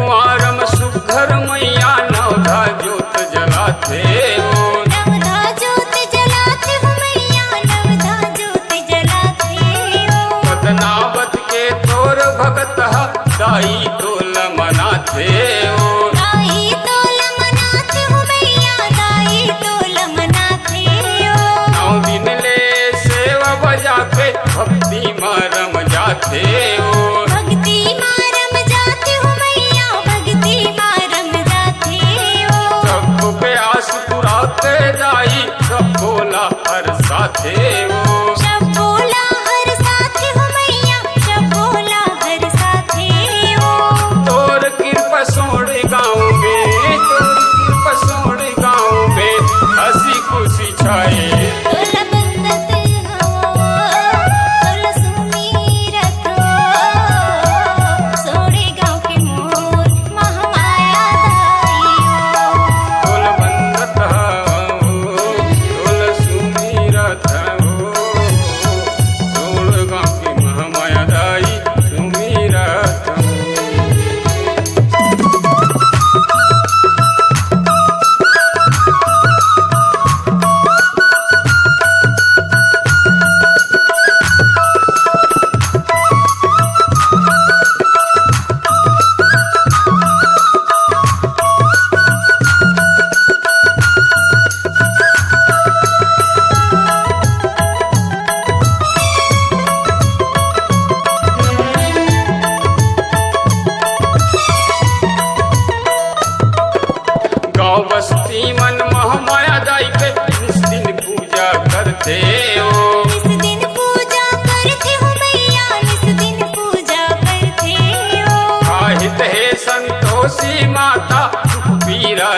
कुंवारम सुघर मैया नवधा जोत जलाते हो। नवधा जोत जलाते हो मैया, नवधा जोत जलाते हो। पदनावत के तोर भगत दाई तोल मनाते हो। दाई तोल मनाते हो मैया, दाई तोल मनाते हो। 9 दिन ले सेवा बजा के भक्ति में रम जाते हो। भक्ति में रम जाते हो मैया, भक्ति में रम जाते हो। सबको प्यास पुराते दाई सब बोला हर साथे हो। सब बोला हर साथे हो मैया, सब बोला हर साथे हो। तोर कृपा सोड़े गाँव में, तोर कृपा सोड़े गाँव में हंसी खुशी छाए। तोला बंदत हो, तोला सुमीरत हो, सोड़े गाँव के मोर महामाया दाई हो। तोल बंदत हो, तोल सुमीरत हो, तोल गाँव की महामाया दाई सुमीरत हो। गाँव बस्ती मन महामाया दाई के इस दिन पूजा करते हो। इस दिन पूजा करते हो मैया, इस दिन पूजा करते हो। आहित है संतोषी माता सुख पीरा